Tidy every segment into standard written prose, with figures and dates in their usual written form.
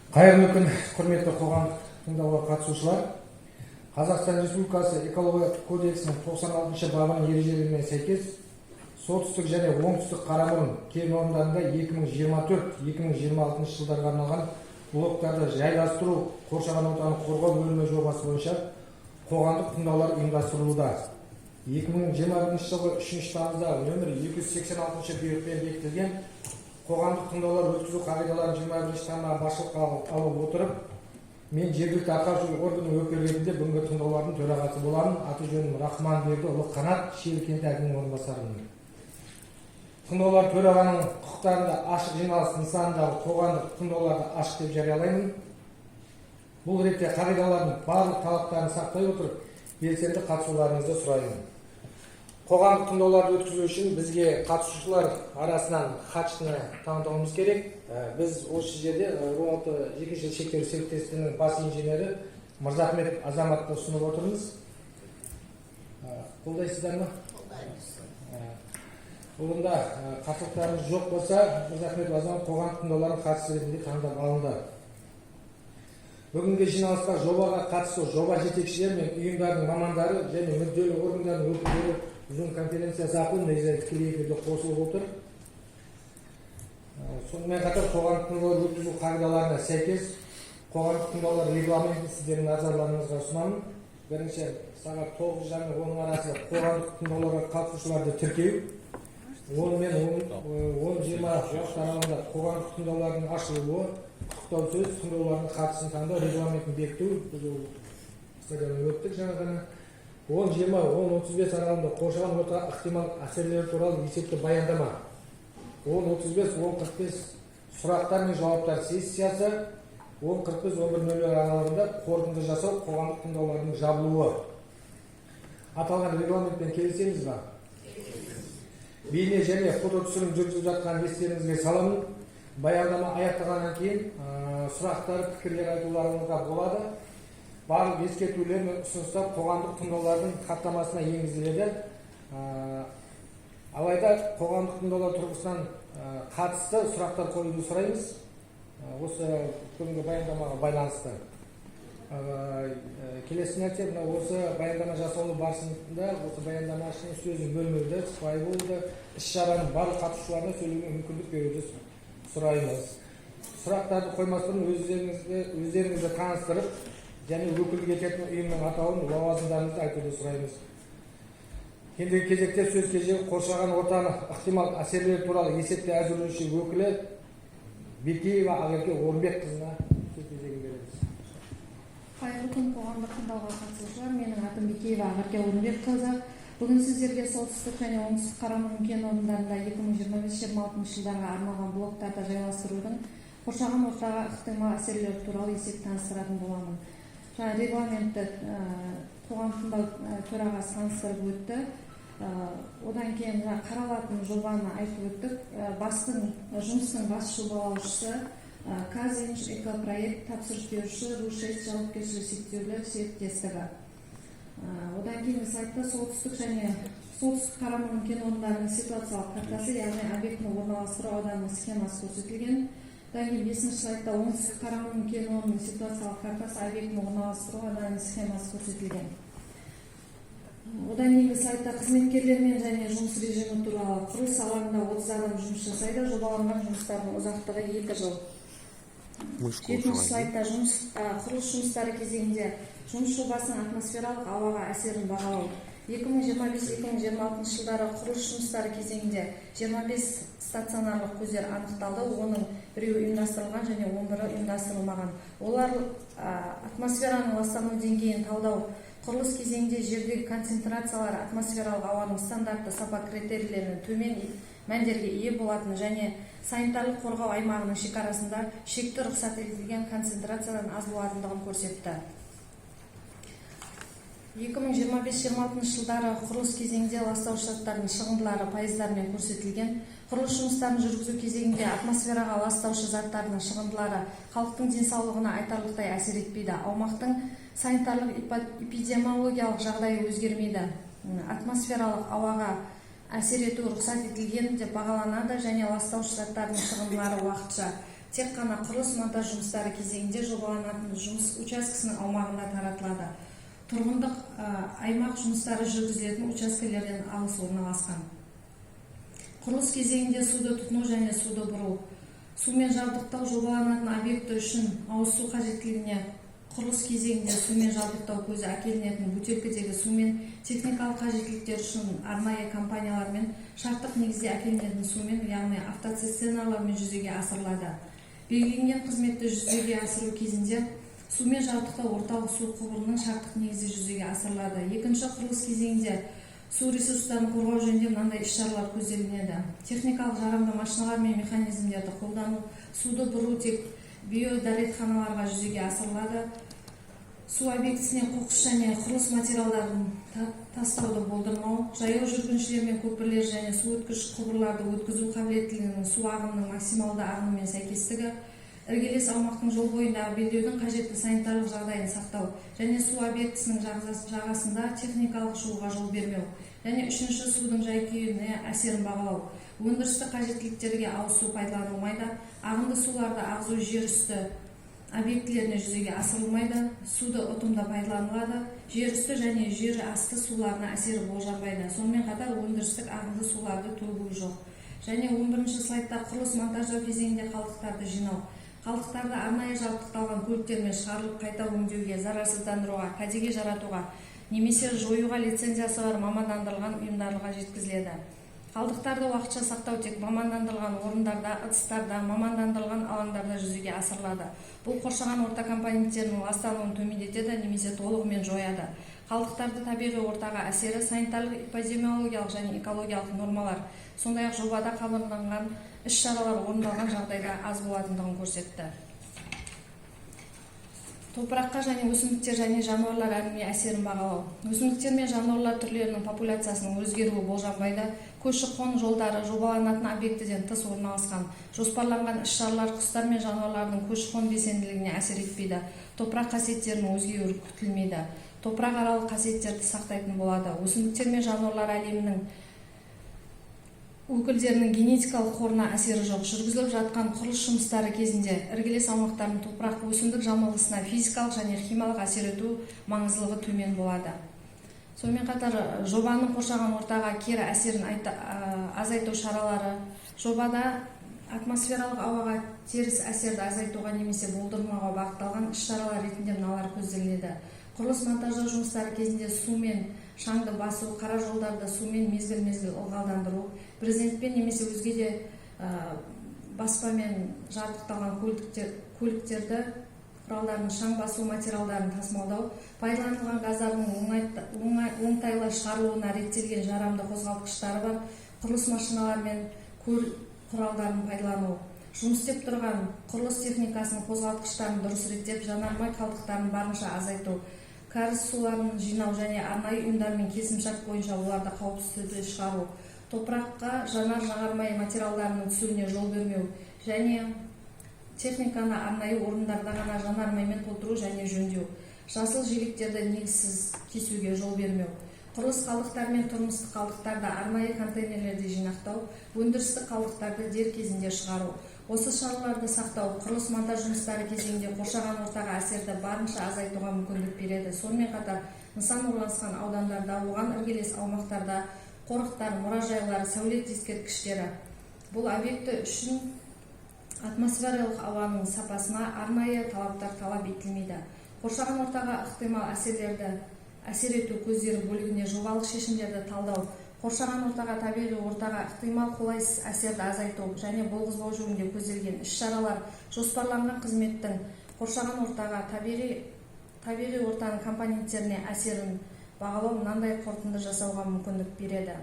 Қайырлы күн, құрметті қоғамдық тыңдауға қатысушылар. Қазақстан Республикасы экологиялық кодексінің 96 бабының ережелеріне сәйкес солтүстік және оңтүстік Қарамұрын кен орындарында 2024-2026 жылдарға арналған блоктарды жайластыру қоршаған ортаны қорғау бөлімі жобасы бойынша қоғамдық тыңдаулар ұйымдастырылуда. 2021 жылғы 3 тамызда нөмір 286 бұйрықпен бекітілген қоғамдық тыңдаулар өткізу қағидаларын 21 тамызда басшылыққа алып отырып, мен жергілікті атқарушы органның өкілі ретінде бүгінгі тыңдаулардың төрағасы боламын. Аты-жөнім Рахманбердіұлы Қанат, Шиелі кенті әкімінің орынбасарымын. Тыңдаулар төрағаның құқықтарында ашық жиналыс нысанындағы қоғамдық тыңдауларды ашық деп жариялаймын. Бұл ретте қағидалардың барлық талаптарын сақтай отырып, белсенді қатысуларыңызды сұраймын. Қоғамдық тыңдауларды өткізу үшін бізге қатысушылар арасынан хатшыны таңдауымыз керек. Біз осы жерде Роалты жекешелік шектеулі серіктестігінің бас инженері Мырзахметов Азаматты ұсынып отырмыз. Қолдайсыздар ма? Қолдаймыз. Онда қарсылықтарыңыз жоқ болса, Мырзахметов Азамат қоғамдық тыңдаулардың қатысушы ретінде таңдап алынды. Бүгінгі жиналысқа жобаға қатысу жоба жетекшілері мен ұйымдардың мамандары және мүдделі органдардың өкілдері Zoom конференциясы арқылы негізі тікелей эфирде қосылып отыр. Сонымен қатар қоғамдық тыңдаулар өткізу қағидаларына сәйкес қоғамдық тыңдаулар регламентін сіздердің назарларыңызға ұсынамын. Бірінші сағат 9 және 10 арасы қоғамдық тыңдауларға қатысушыларды тіркеу. 10 мен 10-20 уақыт аралығында қоғамдық тыңдаулардың ашылуы, құттықтау сөз, тыңдаулардың қатысын таңдау, регламентін бекіту. Біз ол стадионнан өттік жаңа ғана. 10-20-10-35 аралығында қоршаған ортаға ықтимал әсерлері туралы есепті баяндама. 10-35-10-45 сұрақтар мен жауаптар сессиясы, 10-45-11-00 аралығында қорытынды жасау қоғамдық тыңдаулардың жабылуы. Аталған регламентпен келісеміз ба? Бейне және фото түсірім жүргізіп жатқан естеріңізге саламын. Баяндама аяқтағаннан кейін сұрақтар, пікірлер айтуларыңызға болады. Барлық ескертулер мен ұсыныстар қоғамдық тыңдаулардың хаттамасына енгізіледі. Алайда қоғамдық тыңдаулар тұрғысынан қатысты сұрақтар қоюды сұраймыз. Осы бүгінгі баяндамаға байланысты. Келесі нәрсе, осы баяндама жасалу барысында осы баяндамашының сөзін бөлмеуді, сыпайы болуды, іс-шараның барлық қатысушыларына сөйлеуге мүмкіндік беруді сұраймыз. Сұрақтарды қоймас бұрын өздеріңізді таныстырып, және өкілдік ететін ұйымның атауын, лауазымдарыңызды айтуды сұраймыз. Ендігі кезекте сөз кезегі қоршаған ортаны ықтимал әсерлері туралы есепті әзірлеуші өкілі Бекеева Ақерке Орынбекқызына сөз кезегін береміз. Қайырлы күн, қоғамдық тыңдауға қатысушылар. Менің атым Бекеева Ақерке Орынбекқызы. Бүгін сіздерге солтүстік және оңтүстік Қарамұрын кен орындарында 2025-26 жылдарға арналған блоктарды жайластырудың қоршаған ортаға ықтимал әсерлері туралы есеп таныстыратын боламын. Регламентті қоғамдық тыңдау төрағасы таныстырып өтті. Одан кейін қаралатын жобаны айтып өттік. Жұмыстың бас жобалаушысы Казинж Экопроект, тапсырыс беруші Ру6 жауапкершілігі шектеулі серіктестігі. Одан кейін сайтта солтүстік және солтүстік Қарамұрын кен орындарының ситуациялық картасы, яғни объектіні орналастыру ауданының схемасы көрсетілген. Одан кейін 5-ші сайтта оңтүстік Қарамұрын кен орнының ситуациялық картасы, объектіні орналастыру ауданының схемасы көрсетілген. Одан кейін сайтта қызметкерлермен және жұмыс режимі туралы құрылыс алаңында 30 адам жұмыс жасайды. Жобаланған жұмыстардың ұзақтығы 2 жыл. 7-ші сайтта құрылыс жұмыстары кезеңінде жұмыс жобасының атмосфералық ауаға әсерін бағалау. 2025-2026 жылдары құрылыс жұмыстары кезеңінде 25 стационарлық көздер анықталды. Оның 3-і ұйымдастырылған және 11-і ұйымдастырылмаған. Олар атмосфераның ластану деңгейін талдау, құрылыс кезеңінде жердегі концентрациялар атмосфералық ауаның стандартты сапа критерийлерінің төмен мәндерге ие болатын және санитарлық қорғау аймағының шекарасында шекті рұқсат етілген концентрациядан аз болатындығын көрсетті. 2025-26 жылдары құрылыс кезеңінде ластауыш заттардың шығындылары пайыздармен көрсетілген. Құрылыс жұмыстарын жүргізу кезеңінде атмосфераға ластаушы заттардың шығындылары халықтың денсаулығына айтарлықтай әсер етпейді. Аумақтың санитарлық эпидемиологиялық жағдайы өзгермейді. Атмосфералық ауаға әсер ету рұқсат етілген деп бағаланады және ластаушы заттардың шығындылары уақытша тек қана құрылыс монтаж жұмыстары кезеңінде жобаланатын жұмыс учаскесінің аумағында таратылады. Тұрғындық аймақ жұмыстары жүргізілетін учаскелерден алыс орналасқан. Құрылыс кезеңінде суды тұтыну және суды бұру. Сумен жабдықтау жобаланатын объекті үшін ауыз су қажеттілігіне құрылыс кезеңінде сумен жабдықтау көзі әкелінетін бөтелкедегі сумен техникалық қажеттіліктер үшін арнайы компаниялармен шарттық негізде әкелінетін сумен, яғни автоцистерналармен жүзеге асырылады. Белгіленген қызметті жүзеге асыру кезінде сумен жабдықтау орталық су құбырының шарттық негізде жүзеге асырылады. Екінші құрылыс кезеңінде су ресурстарын қорғау жөнінде мынандай іс-шаралар көзделінеді. Техникалық жарамды машиналар мен механизмдерді қолдану, суды бұру тек биодәретханаларға жүзеге асырылады. Су объектісіне қоқыс және құрылыс материалдарын тастауды болдырмау, жаяу жүргіншілер мен көпірлер және су өткіш құбырларды өткізу қабілеттілігінің су ағынының максималды ағынымен сәйкестігі, іргелес аумақтың жол бойындағы белдеудің қажетті санитарлық жағдайын сақтау және су объектісінің жағасында техникалық шығуға жол бермеу, және үшінші судың жай-күйіне әсерін бағалау. Өндірістік қажеттіліктерге ауыз су пайдаланылмайды, ағынды суларды ағызу жер үсті объектілеріне жүзеге асырылмайды, суды ұтымды пайдаланылады, жер үсті және жер асты суларына әсері болжанбайды. Сонымен қатар өндірістік ағынды суларды төгу жоқ. Және 11-ші слайдта құрылыс монтаждау кезеңінде қалдықтарды жинау. Қалдықтарды арнайы жабдықталған көліктермен шығарылып қайта өңдеуге, зарарсыздандыруға, кәдеге жаратуға немесе жоюға лицензиясы бар мамандандырылған ұйымдарға жеткізіледі. Қалдықтарды уақытша сақтау тек мамандандырылған орындарда, ыдыстарда, мамандандырылған алаңдарда жүзеге асырылады. Бұл қоршаған орта компоненттерінің ластануын төмендетеді немесе толығымен жояды. Қалдықтарды табиғи ортаға әсері, санитарлық, эпидемиологиялық және экологиялық нормалар, сондай-ақ жобада қабылданған іс-шаралар орындалған жағдайда аз болатындығын көрсетті. Топыраққа және өсімдіктер және жануарлар әлеміне әсерін бағалау. Өсімдіктер мен жануарлар түрлерінің популяциясының өзгеруі болжанбайды. Көші-қон жолдары жобаланатын объектіден тыс орналасқан. Жоспарланған іс-шаралар құстар мен жануарлардың көші-қон белсенділігіне әсер етпейді. Топырақ қасиеттерінің өзгеруі күтілмейді. Топырақ аралық қасиеттерді сақтайтын болады. Өсімдіктер мен жануарлар әлемінің өкілдерінің генетикалық қорына әсері жоқ. Жүргізіліп жатқан құрылыс жұмыстары кезінде іргелес аумақтардың топырақ өсімдік жамылғысына физикалық және химиялық әсер ету маңыздылығы төмен болады. Сонымен қатар жобаның қоршаған ортаға кері әсерін азайту шаралары. Жобада атмосфералық ауаға теріс әсерді азайтуға немесе болдырмауға бағытталған іс-шаралар ретінде мыналар көзделеді. Құрылыс монтаждау жұмыстары кезінде сумен шаңды басу, қара жолдарды сумен мезгіл-мезгіл ылғалдандыру, брезентпен немесе өзге де баспамен жабдықталған көліктерді, құралдардың шаң басу материалдарын тасымалдау, пайдаланылған газдардың оңтайлы шығарылуына реттелген жарамды қозғалтқыштары бар құрылыс машиналары мен құралдарын пайдалану, жұмыс істеп тұрған құрылыс техникасының қозғалтқыштарын дұрыс реттеп, жанармай қалдықтарын барынша азайту, кәріз суларын жинау және арнайы ұйымдармен келісімшарт бойынша оларды қауіпсіз түрде шығару, топыраққа жанар-жағармай материалдарының түсуіне жол бермеу және техниканы арнайы орындарда ғана жанармаймен толтыру және жөндеу, жасыл желектерді негізсіз кесуге жол бермеу, құрылыс қалдықтары мен тұрмыстық қалдықтарды арнайы контейнерлерде жинақтау, өндірістік қалдықтарды дер кезінде шығару. Осы шараларды сақтау құрылыс монтаж жұмыстары кезеңінде қоршаған ортаға әсерді барынша азайтуға мүмкіндік береді. Сонымен қатар нысан орналасқан аудандарда, оған іргелес аумақтарда қорықтар, мұражайлар, сәулет ескерткіштері. Бұл объекті үшін атмосфералық ауаның сапасына арнайы талаптар талап етілмейді. Қоршаған ортаға ықтимал әсер ету көздері бөлігіне жобалық шешімдерді талдау, қоршаған ортаға, табиғи ортаға ықтимал қолайсыз әсерді азайту және болғызбау жөнінде көзделген іс-шаралар жоспарланған қызметтің қоршаған ортаға, табиғи ортаның компоненттеріне әсерін бағалау мынандай қорытынды жасауға мүмкіндік береді.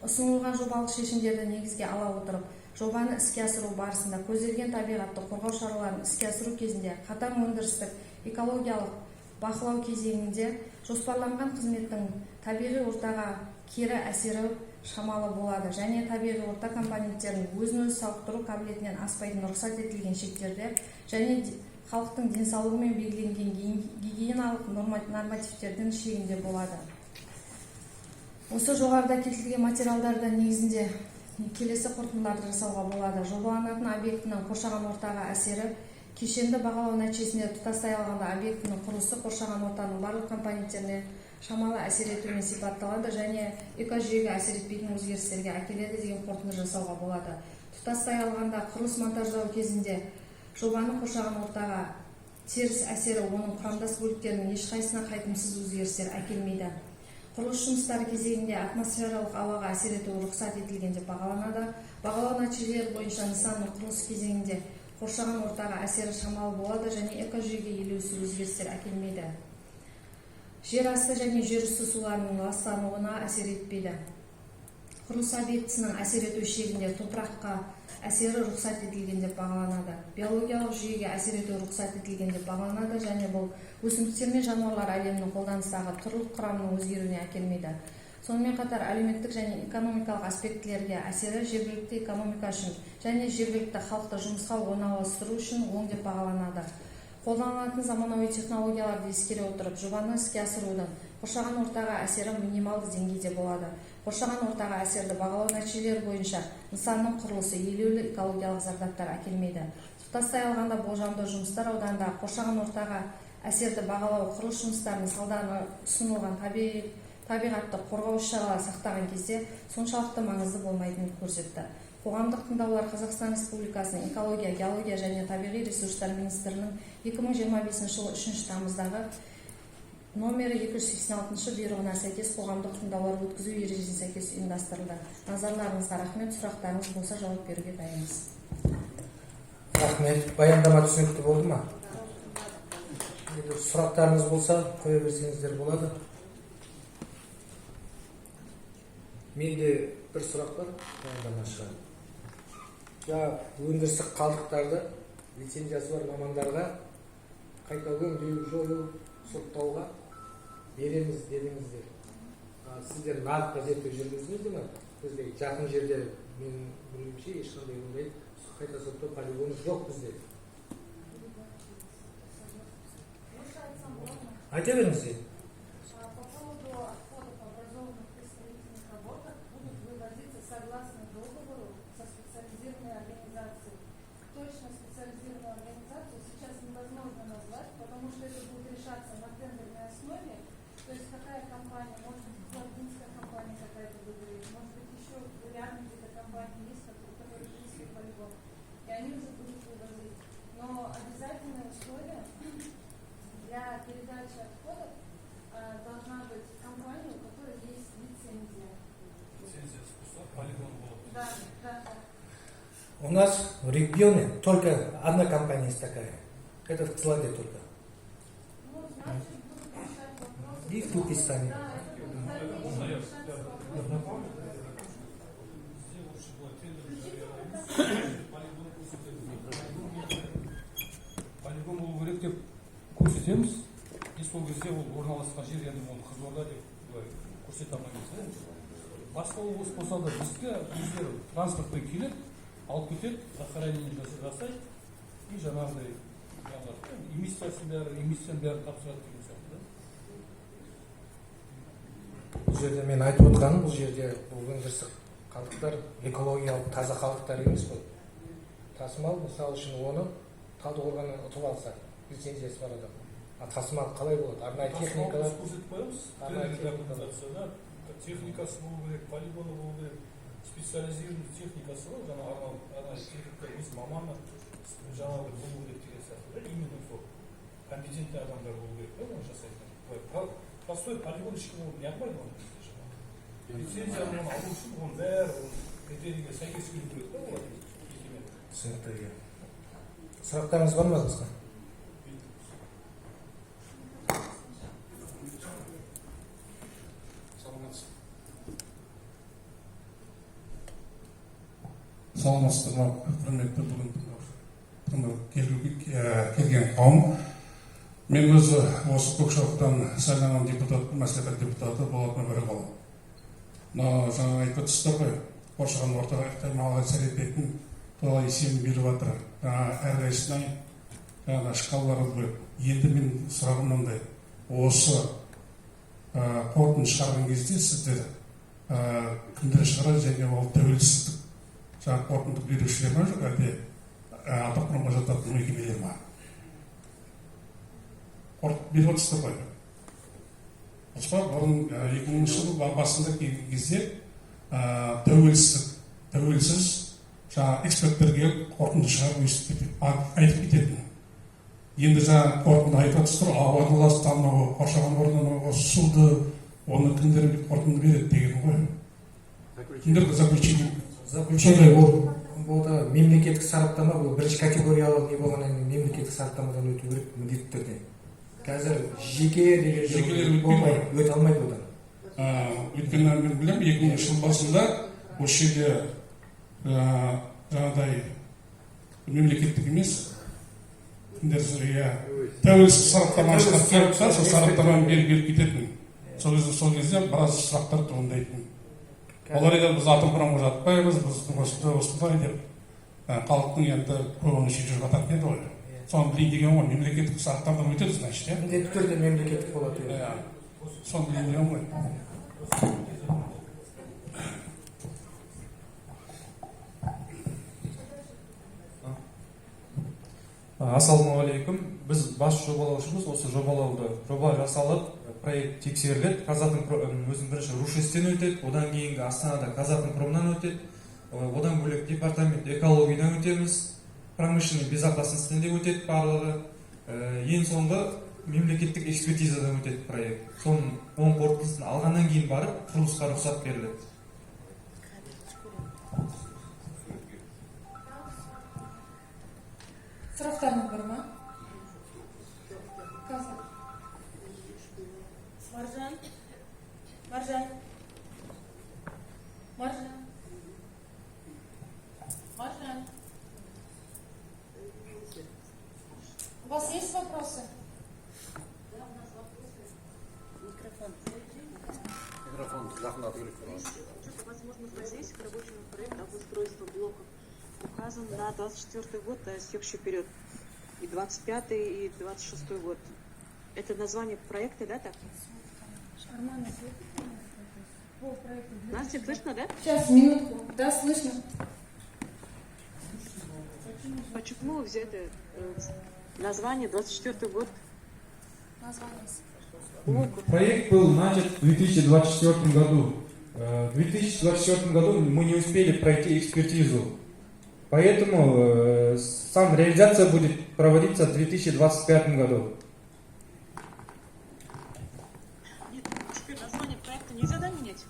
Ұсынылған жобалық шешімдерді негізге ала отырып, жобаны іске асыру барысында көзделген табиғатты қорғау шараларын іске асыру кезінде қатаң өндірістік, экологиялық бақылау кезеңінде жоспарланған қызметтің табиғи ортаға кері әсері шамалы болады және табиғи орта компоненттерінің өзін-өзі сауықтыру қабілетінен аспайтын рұқсат етілген шектерде және халықтың денсаулығымен белгіленген гигиеналық нормативтердің шегінде болады. Осы жоғарыда келтірілген материалдарда негізінде келесі қорытындыларды жасауға болады. Жобаланатын объектінің қоршаған ортаға әсері кешенді бағалау нәтижесінде тұтастай алғанда объектінің құрылысы қоршаған ортаның барлық компоненттеріне шамалы әсер етумен сипатталады және экожүйеге әсер етпейтін өзгерістерге әкеледі деген қорытынды жасауға болады. Тұтастай алғанда құрылыс монтаждау кезінде жобаның қоршаған ортаға теріс әсері оның құрамдас бөліктерінің ешқайсына қайтымсыз өзгерістер әкелмейді. Құрылыс жұмыстары кезегінде атмосфералық ауаға әсер етуі рұқсат етілген деп бағаланады. Бағалау нәтижелері бойынша нысанның құрылыс кезеңінде қоршаған ортаға әсері шамалы болады және экожүйеге елеусіз өзгерістер әкелмейді. Жер асты және жер үсті суларының ластануына әсер етпейді. Құрылыс объектісінің әсер ету шегінде топыраққа әсері рұқсат етілген деп бағаланады. Биологиялық жүйеге әсер ету рұқсат етілген деп бағаланады және бұл өсімдіктер мен жануарлар әлемінің қолданыстағы түрлік құрамының өзгеруіне әкелмейді. Сонымен қатар әлеуметтік және экономикалық аспектілерге әсері жергілікті экономика үшін және жергілікті халықты жұмысқа орналастыру үшін оң деп бағаланады. Қолданылатын заманауи технологияларды ескере отырып, жобаны іске асырудың қоршаған ортаға әсері минималды деңгейде болады. Қоршаған ортаға әсерді бағалау нәтижелері бойынша нысанның құрылысы елеулі экологиялық зардаптар әкелмейді. Тұтастай алғанда болжамды жұмыстар ауданында қоршаған ортаға әсерді бағалау құрылыс жұмыстарының салдарынан ұсынылған табиғатты қорғау іс-шаралары сақтаған кезде соншалықты маңызды болмайтынын көрсетті. Қоғамдық тыңдаулар Қазақстан Республикасының экология, геология және табиғи ресурстар министрінің 2025 жылы 3 тамыздағы номері 286 бұйрығына сәйкес қоғамдық тыңдаулар өткізу ережесіне сәйкес ұйымдастырылды. Назарларыңызға рахмет. Сұрақтарыңыз болса жауап беруге дайынбыз. Рахмет. Баяндама түсінікті болды ма? Сұрақтарыңыз болса қоя берсеңіздер болады. Менде бір сұрақ бар, баяндамашыға. Өндірістік қалдықтарды лицензиясы бар мамандарға қайта өңдеу, жою, сұрыптауға береміз дедіңіздер. Сіздер нарыққа зерттеу жүргіздіңіздер ме? Бізде жақын жерде менің білуімше ешқандай ондай қайта сұрыптау полигоны жоқ бізде. Айта беріңіздер. У нас в регионе только одна компания есть такая. Это в Кызылорде только. И в Туркестане. Полигон болу керек деп көрсетеміз. Сол кезде ол орналасқан жер, енді оны Қызылорда деп көрсете алмаймыз. Басқа облыс болса да бізге өздері транспортпен келеді, алып кетеді, захоронение жасайды и жаңағыдай эмиссияның бәрін тапсырады деген сияқты. Бұл жерде мен айтып отырғаным, бұл жерде бұл өндірістік қалдықтар экологиялық таза қалдықтар емес қой. Тасымал мысалы үшін оны Талдықорғаннан ұтып алса, лицензиясы бар адам. Тасымал қалай болады? Арнайы техникалар көрсетіп қоямыз. Техникасы болу керек, полигоны болу керек, специализированный техникасы бар, жаңа арнайы техника емес маманы жаңағы болу керек деген сияқты. Именно сол компетентный адамдар болу керек, оны жасайтын. Простой полигон ешкім оны не қылмайды оны. Лицензияны алу үшін оның бәрі критерийге сәйкес келу керек та олар. Түсінікті. Сұрақтарыңыз бар ма қызға? Саламатсыздар ма, құрметті бүгін келген қауым. Мен өзі осы Көкшетаудан сайланған депутат, мәслихат депутаты болатын Өмірғали. Жаңа айтып тұрсыздар ғой, қоршаған ортаға ықтимал әсер ететін туралы есебін беріп жатыр. Әрқайсысына жаңағы шкалалары бөліп. Енді мен сұрағым мынандай, осы қорытынды шығарған кезде сіздер кімдер шығарады және ол тәуелсіздік жаңағы қорытынды берушілер ма жоқ әлде автопромға жататын мекемелер ма? Қорытынды беріп отырсыздар ғой. Дұрыс па? Бұрын 2000 жыл басында келген кезде тәуелсіз жаңағы эксперттерге қорытынды шығарып өйстіп айтып кететін. Енді жаңағы қорытынды айтып отырсыздар, ауаны ластануы, қоршаған ортаны, суды, оны кімдер қорытынды береді деген ғой. Кімдер заключение? Заключение бұл да мемлекеттік сараптама, бұл бірінші категориялы не болғаннан кейін мемлекеттік сараптамадан өту керек міндетті түрде. Қазір жекелер өте алмайды одан. Өйткені мен білемін, 2000 жыл басында осы жерде жаңағыдай мемлекеттік емес, тәуелсіз сараптама шығарып, сол сараптаманы беріп кететін. Сол кезде біраз сұрақтар туындайтын. Олар егер біз Атомпромға жатпаймыз, біз осындай деп халықтың енді көңілін шешіп жататын еді ғой. Соны білейін деген ғой, мемлекеттік сараптамадан өтеді, значит, иә? Міндетті түрде мемлекеттік болады. Соны білейін деген ғой. Ассалаумағалейкум. Біз бас жобалаушымыз, осы жоба жасалып, проект тексеріледі. Казатомпром өзінің бірінші Рушестен өтеді, одан кейінгі Астанада Казатомпромнан өтеді, одан бөлек департамент экологиядан өтеміз, промышленный безопасностьтен де өтеді барлығы. Ең соңғы мемлекеттік экспертизадан өтеді проект. Соның оң қорытындысын алғаннан кейін барып, құрылысқа рұқсат беріледі. Сұрақтарыңыз бар ма? Маржан. У вас есть вопросы? Микрофон. Возможно, здесь к рабочему проекту обустройства блоков указан на 24 год, то есть еще вперед, и 25 и 26 год. Это название проекта, да, так? Настя, слышно, да? Сейчас, минутку. Да, слышно. Почему взято название 24 год? Проект был начат в 2024 году. В 2024 году мы не успели пройти экспертизу. Поэтому сам реализация будет проводиться в 2025 году. Нет, теперь название проекта нельзя менять?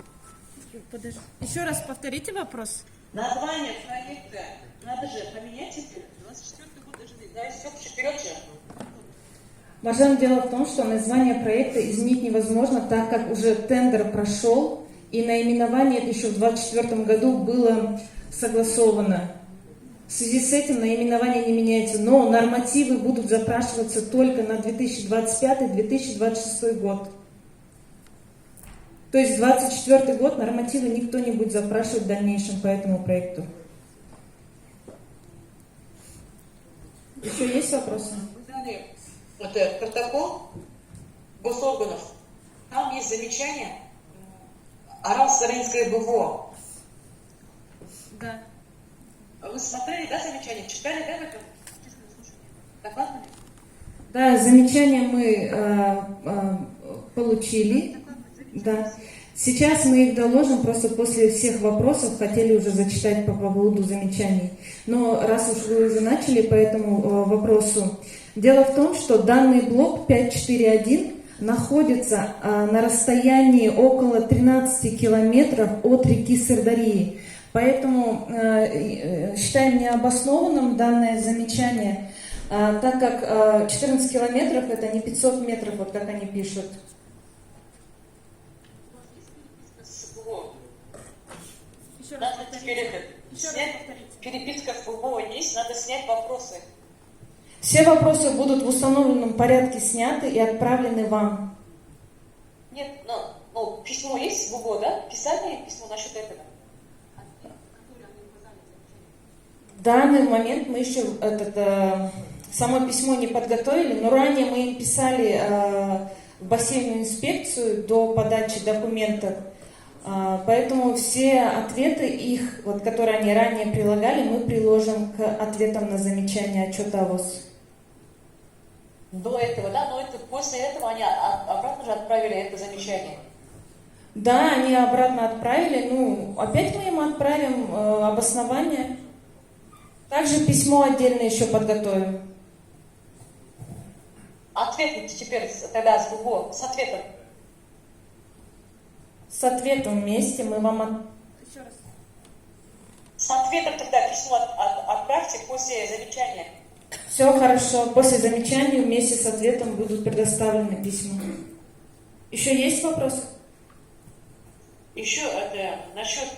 Подожди. Еще раз повторите вопрос. Название проекта надо же поменять теперь. 24 год даже здесь. Да, все вперед же. Маржан, дело в том, что название проекта изменить невозможно, так как уже тендер прошел, и наименование это еще в 2024 году было согласовано. В связи с этим наименование не меняется, но нормативы будут запрашиваться только на 2025-2026 год. То есть 2024 год нормативы никто не будет запрашивать в дальнейшем по этому проекту. Еще есть вопросы? Вы дали вот этот протокол госорганов. Там есть замечание Арал-Саринское БВО. Да. Вы смотрели, да, замечание? Читали, да, в этом? Доклад? Да, замечания мы получили. Да. Сейчас мы их доложим, просто после всех вопросов хотели уже зачитать по поводу замечаний. Но раз уж вы уже начали по этому вопросу. Дело в том, что данный блок 541 находится на расстоянии около 13 километров от реки Сырдарьи. Поэтому считаем необоснованным данное замечание, так как 14 километров это не 500 метров, вот как они пишут. Надо теперь снять, переписка с БВО есть, надо снять вопросы. Все вопросы будут в установленном порядке сняты и отправлены вам. Нет, ну письмо есть в БВО, да? Писали письмо насчет этого? В данный момент мы еще само письмо не подготовили, но ранее мы им писали в бассейновую инспекцию до подачи документов. Поэтому все ответы их, вот, которые они ранее прилагали, мы приложим к ответам на замечания отчета ВОЗ. До этого, да, но это, после этого они обратно же отправили это замечание. Да, они обратно отправили. Ну, опять мы им отправим обоснование. Также письмо отдельно еще подготовим. Ответ теперь тогда с другого, с ответом. С ответом вместе мы вам... Еще раз. С ответом тогда письмо отправьте после замечания. Все хорошо. После замечаний вместе с ответом будут предоставлены письма. Еще есть вопросы? Еще это насчет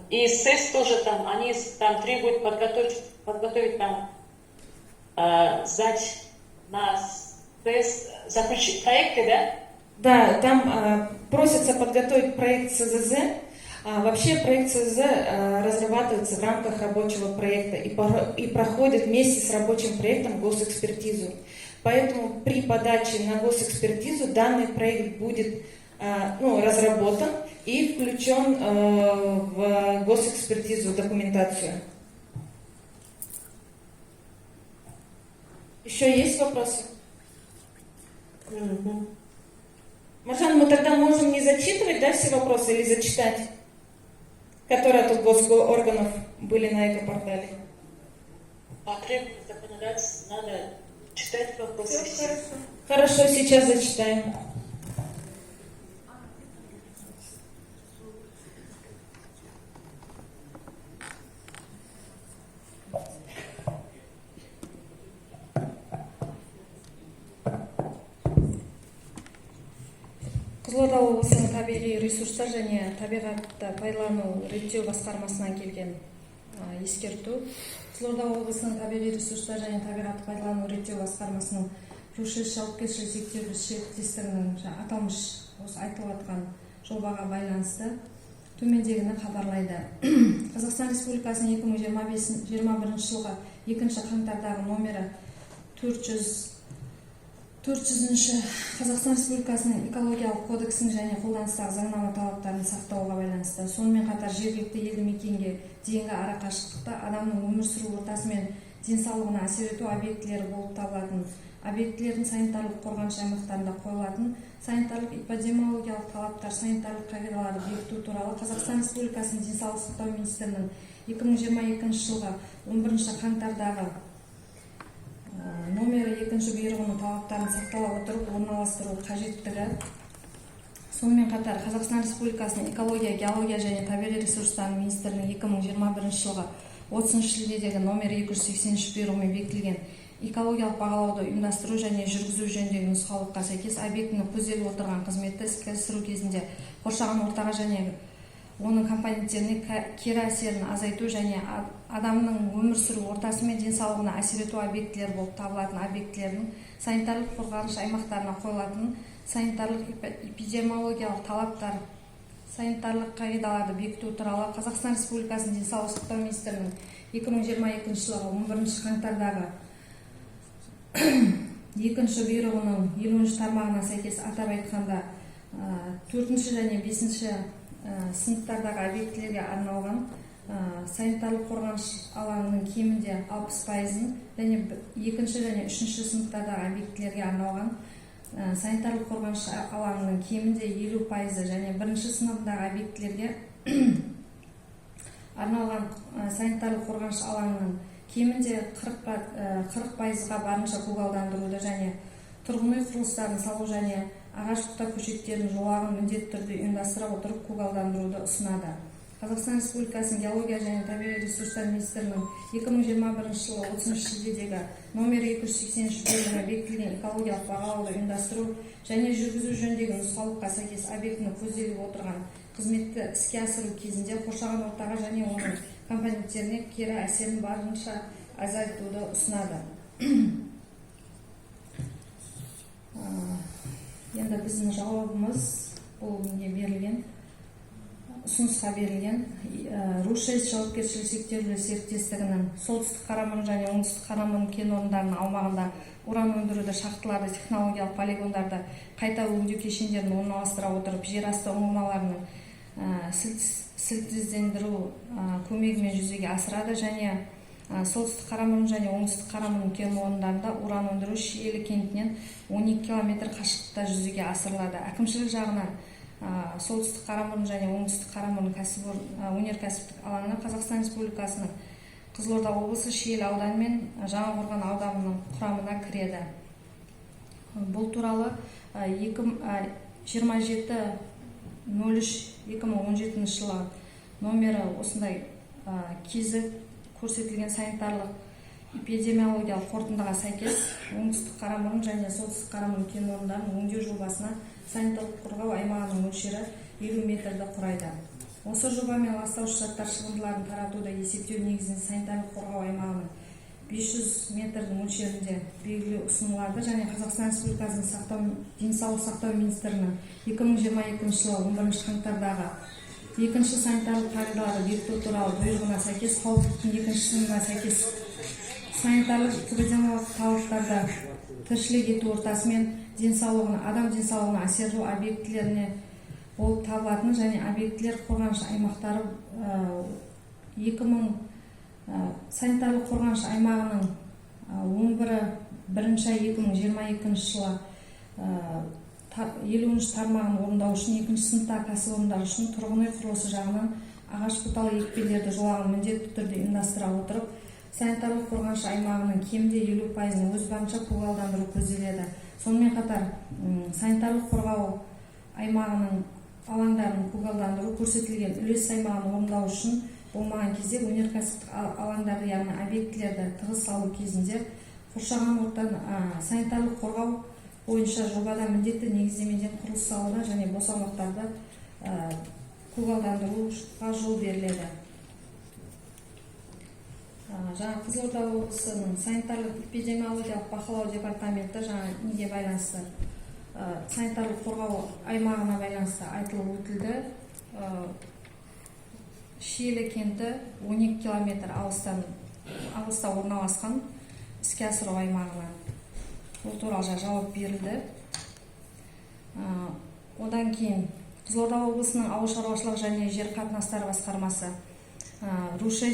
ИСС тоже там, они там требуют подготовить там, сдать на тест, заключить проекты, да? Да, там просится подготовить проект СЗЗ. Вообще проект СЗЗ разрабатывается в рамках рабочего проекта и проходит вместе с рабочим проектом госэкспертизу. Поэтому при подаче на госэкспертизу данный проект будет разработан и включен в госэкспертизу документацию. Еще есть вопросы? Маржан, мы тогда можем не зачитывать, да, все вопросы или зачитать, которые от госорганов были на экопортале? По требованию законодательства надо читать вопросы. Хорошо, сейчас зачитаем. Қызылорда облысының табиғи ресурстар және табиғатты пайдалану реттеу басқармасынан келген ескерту. Қызылорда облысының табиғи ресурстар және табиғатты пайдалану реттеу басқармасының Рушес жауапкершілігі шектеулі серіктестігінің аталмыш осы айтылып жатқан жобаға байланысты төмендегіні хабарлайды. Қазақстан Республикасының 2021 жылғы 2 қаңтардағы номері 400-ші Қазақстан Республикасының экологиялық кодексінің және қолданыстағы заңнама талаптарын сақтауға байланысты. Сонымен қатар жергілікті елді мекенге дейінгі арақашықтықта адамның өмір сүру ортасы мен денсаулығына әсер ету объектілері болып табылатын объектілердің санитарлық қорғаныш аймақтарында қойылатын санитарлық эпидемиологиялық талаптар, санитарлық қағидаларды бекіту туралы Қазақстан Республикасының денсаулық сақтау министрінің 2022 жылғы 11 қаңтардағы номері 2 бұйрығының талаптарын сақтала отырып орналастыру қажеттігі. Сонымен қатар Қазақстан Республикасының экология, геология және табиғи ресурстар министрінің 2021 жылғы 30 шілдедегі номері 283 бұйрығымен бекітілген экологиялық бағалауды ұйымдастыру және жүргізу жөніндегі нұсқаулыққа сәйкес объектінің көзделіп отырған қызметті іске асыру кезінде қоршаған ортаға және оның компоненттеріне кері әсерін азайту және адамның өмір сүру ортасы мен денсаулығына әсер ету объектілері болып табылатын объектілердің санитарлық қорғаныш аймақтарына қойылатын санитарлық эпидемиологиялық талаптар, санитарлық қағидаларды бекіту туралы Қазақстан Республикасының денсаулық сақтау министрінің 2022 жылғы 11 қаңтардағы 2 бұйрығының 50 тармағына сәйкес атап айтқанда 4 және 5 сыныптардағы объектілерге арналған санитарлық қорғаныш алаңының кемінде 60%-ын және 2 және 3 сыныптардағы объектілерге арналған санитарлық қорғаныш алаңының кемінде 50% және 1 сыныптағы объектілерге арналған санитарлық қорғаныш алаңының кемінде 40%-ға барынша көгалдандыруды және тұрғын үй құрылыстарын салу және ағаш бұта көшеттерінің жолағын міндетті түрде ұйымдастыра отырып көгалдандыруды ұсынады. Қазақстан Республикасының геология және табиғи ресурстар министрінің 2021 жылы 30 шілдедегі номері 283 бұйрығымен бекітілген экологиялық бағалауды ұйымдастыру және жүргізу жөніндегі нұсқаулыққа сәйкес объектінің көзделіп отырған қызметті іске асыру кезінде қоршаған ортаға және оның компоненттеріне кері әсерін барынша азайтуды ұсынады. Енді біздің жауабымыз бұл берілген ұсынысқа берілген Рушес жауапкершілігі шектеулі серіктестігінің солтүстік Қарамұрын және оңтүстік Қарамұрын кен орындарының аумағында уран өндіруді, шахталарды, технологиялық полигондарды, қайта өңдеу кешендерін орналастыра отырып, жер асты ұңғымаларының сілтіздендіру көмегімен жүзеге асырады және солтүстік Қарамұрын және оңтүстік Қарамұрын кен орындарында уран өндіру Шиелі кентінен 12 км қашықтықта жүзеге асырылады. Әкімшілік жағынан солтүстік Қарамұрын және оңтүстік Қарамұрын өнеркәсіптік алаңы Қазақстан Республикасының Қызылорда облысы Шиелі ауданы мен Жаңақорған ауданының құрамына кіреді. Бұл туралы 27.03.2017 жылы номері осындай кезі көрсетілген санитарлық эпидемиологиялық қорытындыға сәйкес оңтүстік Қарамұрын және солтүстік Қарамұрын кен орындарының өңдеу жобасына санитарлық қорғау аймағының мөлшері 50 метрді құрайды. Осы жобамен ластаушы заттар шығындыларын таратуда есептеу негізінде санитарлық қорғау аймағының 500 метрдің мөлшерінде белгілеу ұсынылады және Қазақстан Республикасының денсаулық сақтау министрінің 2022 жылы 11 қаңтардағы екінші санитарлық қағидаларды бекіту туралы бұйрығына сәйкес қауіпсіздіктің екінші сынына сәйкес санитарлық эпидемиологиялық талаптарды тіршілік ету ортасы мен адам денсаулығына әсерлі объектілеріне болып табылатын және объектілер қорғаныш аймақтары 2000 санитарлық қорғаныш аймағының 11.01.2022 жылы 50 тармағын орындау үшін екінші сыныптағы кәсіпорындар үшін тұрғын үй құрылысы жағынан ағаш бұталы екпелерді жолағын міндетті түрде ұйымдастыра отырып, санитарлық қорғаныш аймағының кемінде 50% өз барынша көгалдандыру көзделеді. Сонымен қатар санитарлық қорғау аймағының алаңдарын көгалдандыру көрсетілген үлес аймағын орындау үшін болмаған кезде өнеркәсіптік алаңдарды, яғни объектілерді тығыз салу кезінде қоршаған ортаны санитарлық қорғау бойынша жобада міндетті негіздемеден құрылыс салуына және бос аумақтарды көгалдандыруға жол беріледі. Жаңа Қызылорда облысының санитарлық эпидемиологиялық бақылау департаменті жаңа неге байланысты санитарлық қорғау аймағына байланысты айтылып өтілді. Шиелі кенті 12 км алыста орналасқан іске асыру аймағына. Бұл туралы жауап берілді. Одан кейін Қызылорда облысының ауыл шаруашылық және жер қатынастары басқармасы Ру-6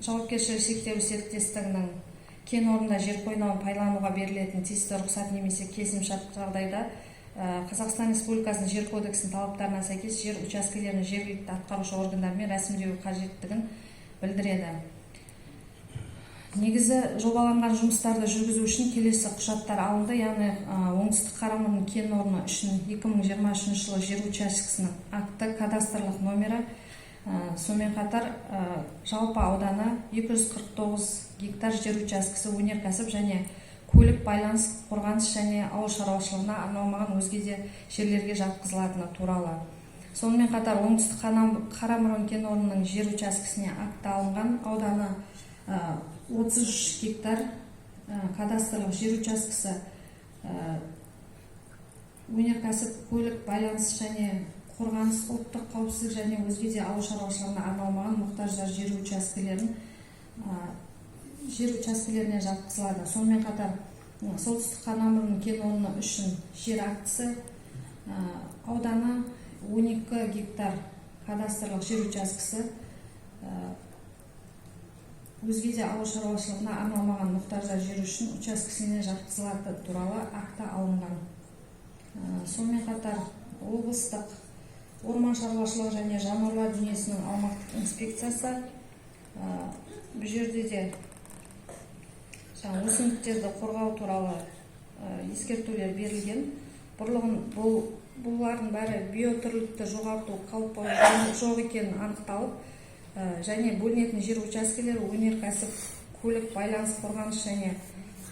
жауапкершілігі шектеулі серіктестігінің кен орнында жер қойнауын пайдалануға берілетін тиісті рұқсат немесе келісімшарт жағдайда Қазақстан Республикасының жер кодексінің талаптарына сәйкес жер учаскелерін жергілікті атқарушы органдармен рәсімдеу қажеттігін білдіреді. Негізі жобаланған жұмыстарды жүргізу үшін келесі құжаттар алынды, яғни оңтүстік Қарамұрын кен орны үшін 2023 жылы жер учаскесінің акты кадастрлық номері, сонымен қатар жалпы ауданы 249 гектар жер учаскесі өнеркәсіп және көлік байланыс, қорғаныс және ауыл шаруашылығына арналмаған өзге де жерлерге жатқызылатыны туралы. Сонымен қатар оңтүстік Қарамұрын кен орнының жер учаскесіне акты алынған, ауданы 33 гектар кадастрлық жер учаскесі өнеркәсіп, көлік байланыс және қорғаныс, ұлттық қауіпсіздік және өзге де ауыл шаруашылығына арналмаған мұқтаждар жер учаскелеріне жатқызылады. Сонымен қатар солтүстік Қарамұрын кен орны үшін жер актісі ауданы 12 гектар кадастрлық жер учаскесі өзге де ауыл шаруашылығына арналмаған мұқтаждар жер үшін учаскесіне жатқызылады туралы акта алынған. Сонымен қатар облыстық орман шаруашылығы және жануарлар дүниесінің аумақтық инспекциясы бұл жерде де өсімдіктерді қорғау туралы ескертулер берілген. Бұлардың бәрі биотүрлілікті жоғалту қаупі жоқ екенін анықталып, және бөлінетін жер учаскелері өнеркәсіп, көлік байланыс, қорғаныс және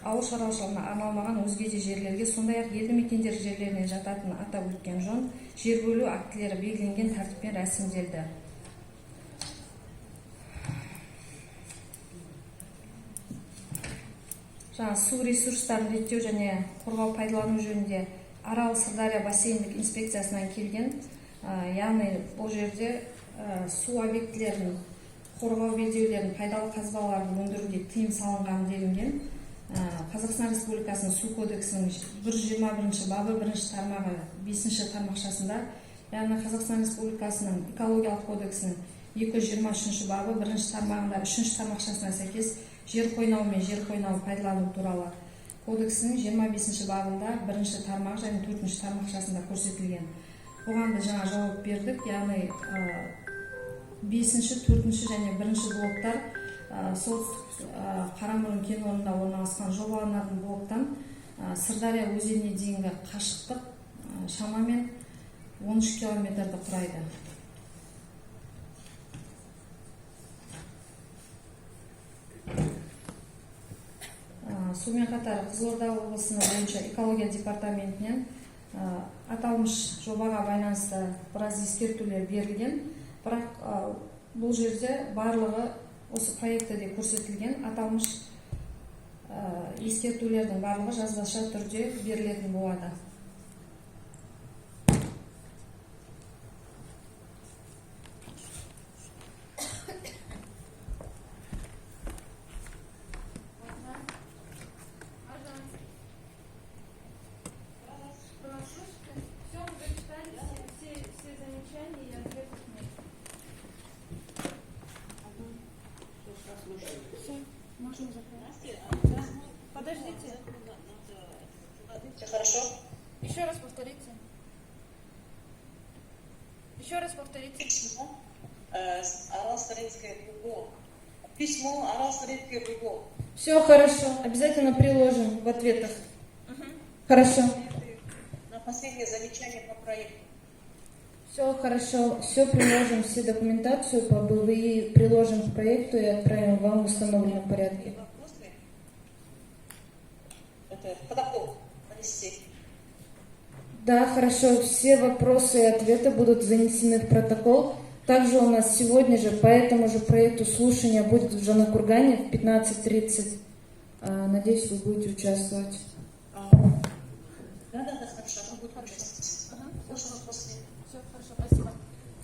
ауыл шаруашылығына арналмаған өзге де жерлерге, сондай-ақ елді мекендер жерлеріне жататынын атап өткен жөн, жер бөлу актілері белгіленген тәртіппен рәсімделді. Су ресурстарын реттеу және қорғау пайдалану жөнінде Арал-Сырдария бассейндік инспекциясынан келген, яғни бұл жерде су объектілерін қорғау белдеулерін, пайдалы қазбаларын өндіруге тыйым салынған делінген. Қазақстан Республикасының су кодексінің 121 бабы 1 тармағы 5 тармақшасында яғни Қазақстан Республикасының экологиялық кодексінің 223 бабы 1 тармағында 3 тармақшасына сәйкес жер қойнауы мен жер қойнауын пайдалану туралы кодексінің 25 бабында 1 тармақ және 4 тармақшасында көрсетілген. Оған да жаңа жауап бердік, яғни 5, 4 және 1 блоктар солтүстік Қарамұрын кен орнында орналасқан жобаланатын блоктан Сырдария өзеніне дейінгі қашықтық шамамен 13 километрді құрайды. Сонымен қатар Қызылорда облысының бойынша экология департаментінен аталмыш жобаға байланысты біраз ескертулер берілген, бірақ бұл жерде барлығы осы проектіде көрсетілген. Аталмыш ескертулердің барлығы жазбаша түрде берілетін болады. Подождите. Все хорошо? Еще раз повторите. Еще раз повторите. Письмо Арал-Сарецкое БГО. Все хорошо, обязательно приложим в ответах. Хорошо. На последнее замечание по проекту. Все хорошо, все приложим, все документацию по БВИ приложим к проекту и отправим вам в установленном порядке. Вопросы? Это протокол нанести. Да, хорошо, все вопросы и ответы будут занесены в протокол. Также у нас сегодня же по этому же проекту слушания будет в Жанакургане в 15:30. Надеюсь, вы будете участвовать. Да, хорошо, мы будем участвовать. Можно вопросы? Все хорошо, спасибо.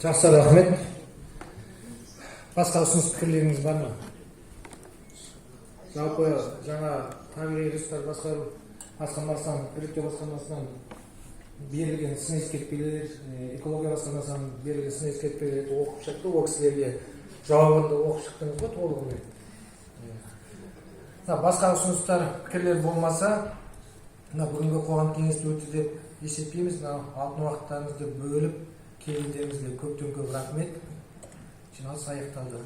Жақсы, рахмет. Басқа ұсыныс пікірлеріңіз бар ма? Жалпы жаңа табиғи ресурстар басқармасынан, реттеу басқармасынан берілген сын ескертпелер, экология басқармасынан берілген сын ескертпелерді оқып шықты, ол кісілерге жауабында оқып шықтыңыз ба толығымен? Басқа ұсыныстар, пікірлер болмаса, бүгінгі қоғам кеңесі өтті деп есептейміз. Алтын уақыттарыңызды бөліп келгендеріңізге көптен көп рахмет. Жиналыс аяқталды.